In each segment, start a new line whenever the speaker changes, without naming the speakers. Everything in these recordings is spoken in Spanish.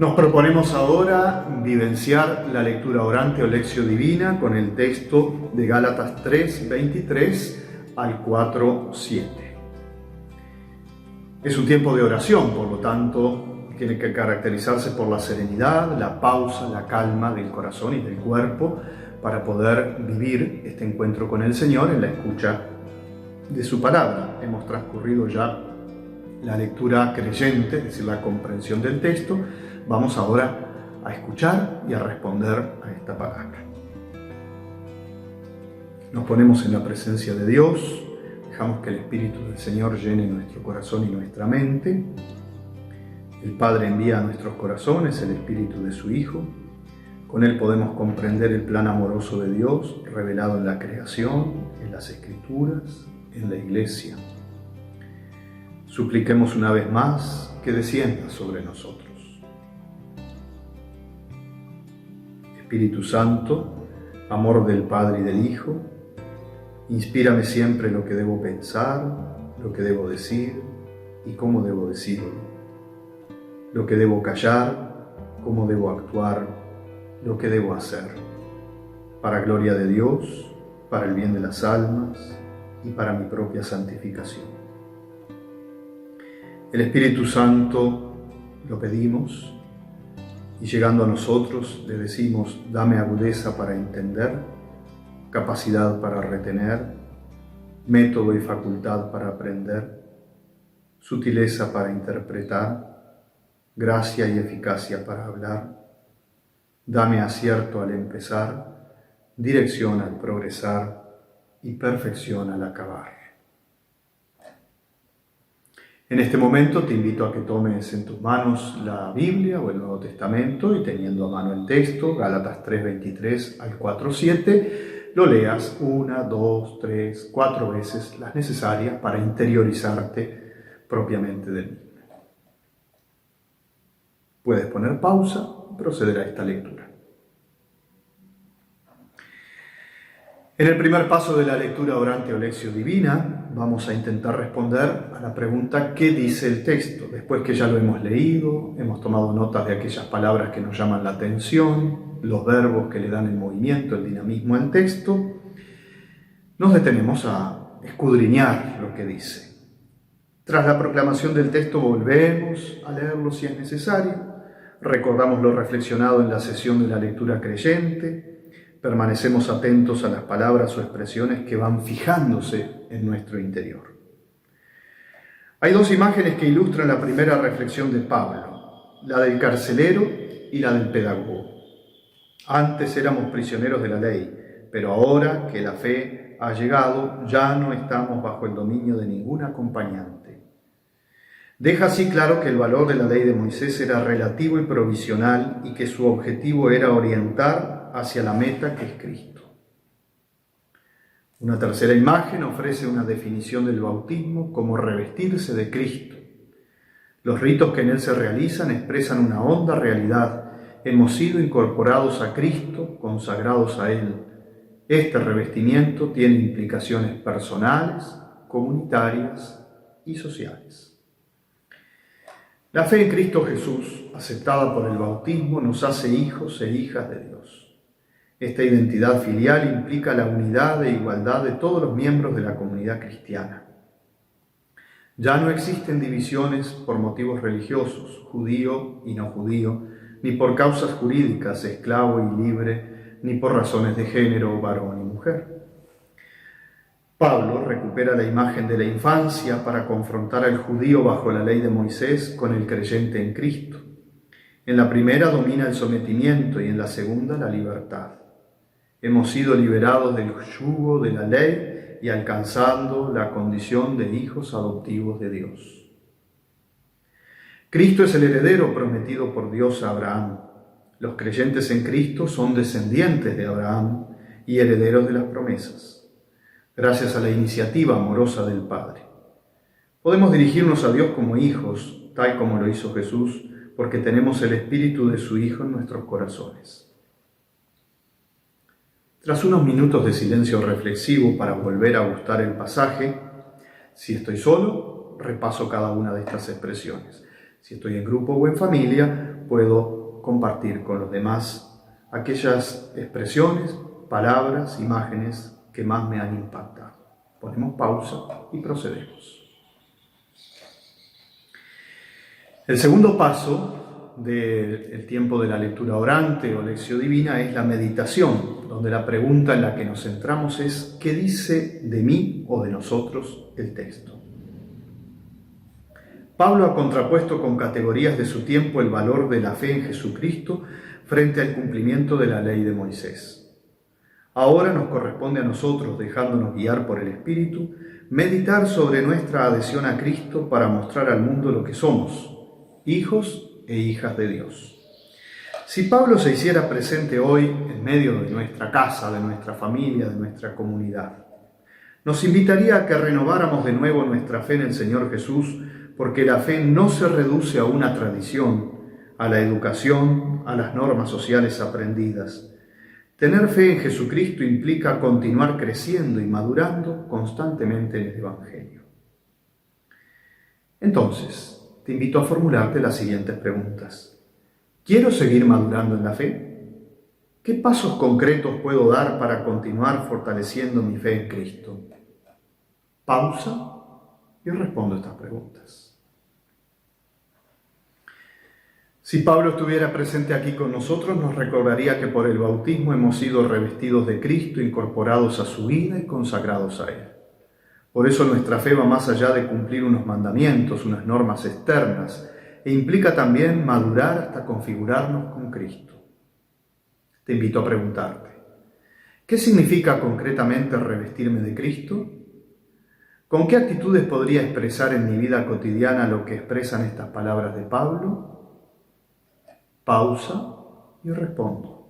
Nos proponemos ahora vivenciar la lectura orante o lección divina con el texto de Gálatas 3, 23 al 4, 7. Es un tiempo de oración, por lo tanto, tiene que caracterizarse por la serenidad, la pausa, la calma del corazón y del cuerpo para poder vivir este encuentro con el Señor en la escucha de su palabra. Hemos transcurrido ya la lectura creyente, es decir, la comprensión del texto. Vamos ahora a escuchar y a responder a esta palabra. Nos ponemos en la presencia de Dios, dejamos que el Espíritu del Señor llene nuestro corazón y nuestra mente. El Padre envía a nuestros corazones el Espíritu de su Hijo. Con él podemos comprender el plan amoroso de Dios revelado en la creación, en las Escrituras, en la Iglesia. Supliquemos una vez más que descienda sobre nosotros. Espíritu Santo, amor del Padre y del Hijo, inspírame siempre lo que debo pensar, lo que debo decir y cómo debo decirlo, lo que debo callar, cómo debo actuar, lo que debo hacer, para gloria de Dios, para el bien de las almas y para mi propia santificación. El Espíritu Santo lo pedimos y llegando a nosotros le decimos: dame agudeza para entender, capacidad para retener, método y facultad para aprender, sutileza para interpretar, gracia y eficacia para hablar. Dame acierto al empezar, dirección al progresar y perfección al acabar. En este momento te invito a que tomes en tus manos la Biblia o el Nuevo Testamento y teniendo a mano el texto, Gálatas 3, 23 al 4, 7, lo leas 1, 2, 3, 4 veces las necesarias para interiorizarte propiamente del mismo. Puedes poner pausa y proceder a esta lectura. En el primer paso de la lectura orante o lección divina, vamos a intentar responder a la pregunta ¿qué dice el texto? Después que ya lo hemos leído, hemos tomado notas de aquellas palabras que nos llaman la atención, los verbos que le dan el movimiento, el dinamismo al texto, nos detenemos a escudriñar lo que dice. Tras la proclamación del texto volvemos a leerlo si es necesario, recordamos lo reflexionado en la sesión de la lectura creyente, permanecemos atentos a las palabras o expresiones que van fijándose en nuestro interior. Hay dos imágenes que ilustran la primera reflexión de Pablo, la del carcelero y la del pedagogo. Antes éramos prisioneros de la ley, pero ahora que la fe ha llegado, ya no estamos bajo el dominio de ningún acompañante. Deja así claro que el valor de la ley de Moisés era relativo y provisional y que su objetivo era orientar hacia la meta que es Cristo. Una tercera imagen ofrece una definición del bautismo como revestirse de Cristo. Los ritos que en él se realizan expresan una honda realidad. Hemos sido incorporados a Cristo, consagrados a Él. Este revestimiento tiene implicaciones personales, comunitarias y sociales. La fe en Cristo Jesús, aceptada por el bautismo, nos hace hijos e hijas de Dios. Esta identidad filial implica la unidad e igualdad de todos los miembros de la comunidad cristiana. Ya no existen divisiones por motivos religiosos, judío y no judío, ni por causas jurídicas, esclavo y libre, ni por razones de género, varón y mujer. Pablo recupera la imagen de la infancia para confrontar al judío bajo la ley de Moisés con el creyente en Cristo. En la primera domina el sometimiento y en la segunda la libertad. Hemos sido liberados del yugo de la ley y alcanzando la condición de hijos adoptivos de Dios. Cristo es el heredero prometido por Dios a Abraham. Los creyentes en Cristo son descendientes de Abraham y herederos de las promesas, gracias a la iniciativa amorosa del Padre. Podemos dirigirnos a Dios como hijos, tal como lo hizo Jesús, porque tenemos el Espíritu de su Hijo en nuestros corazones. Tras unos minutos de silencio reflexivo para volver a gustar el pasaje, si estoy solo, repaso cada una de estas expresiones. Si estoy en grupo o en familia, puedo compartir con los demás aquellas expresiones, palabras, imágenes que más me han impactado. Ponemos pausa y procedemos. El segundo paso del tiempo de la lectura orante o lección divina es la meditación, donde la pregunta en la que nos centramos es ¿qué dice de mí o de nosotros el texto? Pablo ha contrapuesto con categorías de su tiempo el valor de la fe en Jesucristo frente al cumplimiento de la ley de Moisés. Ahora nos corresponde a nosotros, dejándonos guiar por el Espíritu, meditar sobre nuestra adhesión a Cristo para mostrar al mundo lo que somos, hijos e hijas de Dios. Si Pablo se hiciera presente hoy en medio de nuestra casa, de nuestra familia, de nuestra comunidad, nos invitaría a que renováramos de nuevo nuestra fe en el Señor Jesús, porque la fe no se reduce a una tradición, a la educación, a las normas sociales aprendidas. Tener fe en Jesucristo implica continuar creciendo y madurando constantemente en el Evangelio. Entonces, te invito a formularte las siguientes preguntas. ¿Quiero seguir madurando en la fe? ¿Qué pasos concretos puedo dar para continuar fortaleciendo mi fe en Cristo? Pausa y respondo estas preguntas. Si Pablo estuviera presente aquí con nosotros, nos recordaría que por el bautismo hemos sido revestidos de Cristo, incorporados a su vida y consagrados a Él. Por eso nuestra fe va más allá de cumplir unos mandamientos, unas normas externas, e implica también madurar hasta configurarnos con Cristo. Te invito a preguntarte, ¿qué significa concretamente revestirme de Cristo? ¿Con qué actitudes podría expresar en mi vida cotidiana lo que expresan estas palabras de Pablo? Pausa y respondo.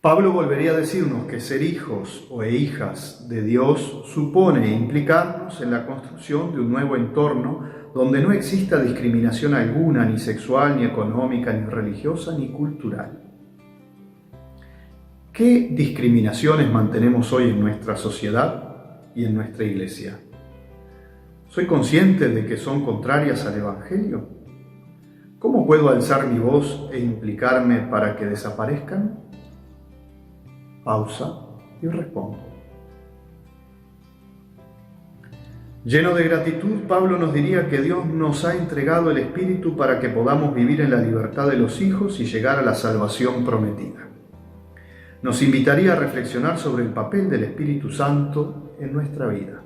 Pablo volvería a decirnos que ser hijos o hijas de Dios supone implicarnos en la construcción de un nuevo entorno donde no exista discriminación alguna, ni sexual, ni económica, ni religiosa, ni cultural. ¿Qué discriminaciones mantenemos hoy en nuestra sociedad y en nuestra iglesia? ¿Soy consciente de que son contrarias al Evangelio? ¿Cómo puedo alzar mi voz e implicarme para que desaparezcan? Pausa y respondo. Lleno de gratitud, Pablo nos diría que Dios nos ha entregado el Espíritu para que podamos vivir en la libertad de los hijos y llegar a la salvación prometida. Nos invitaría a reflexionar sobre el papel del Espíritu Santo en nuestra vida.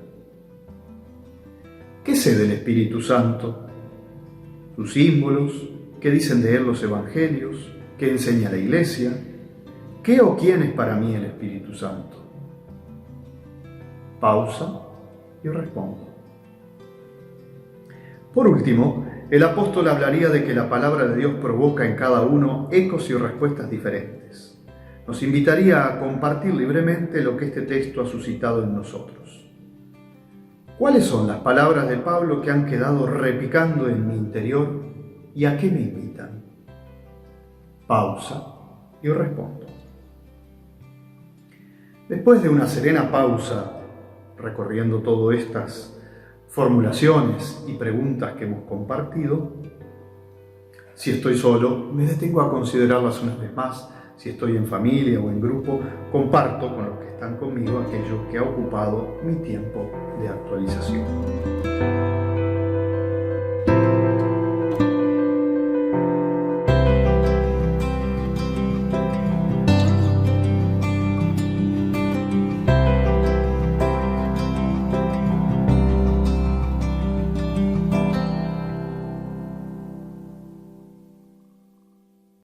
¿Qué sé del Espíritu Santo? Sus símbolos, qué dicen de él los evangelios, qué enseña la Iglesia, qué o quién es para mí el Espíritu Santo. Pausa y respondo. Por último, el apóstol hablaría de que la palabra de Dios provoca en cada uno ecos y respuestas diferentes. Nos invitaría a compartir libremente lo que este texto ha suscitado en nosotros. ¿Cuáles son las palabras de Pablo que han quedado repicando en mi interior y a qué me invitan? Pausa y respondo. Después de una serena pausa, recorriendo todas estas formulaciones y preguntas que hemos compartido, si estoy solo, me detengo a considerarlas una vez más. Si estoy en familia o en grupo, comparto con los que están conmigo aquello que ha ocupado mi tiempo de actualización.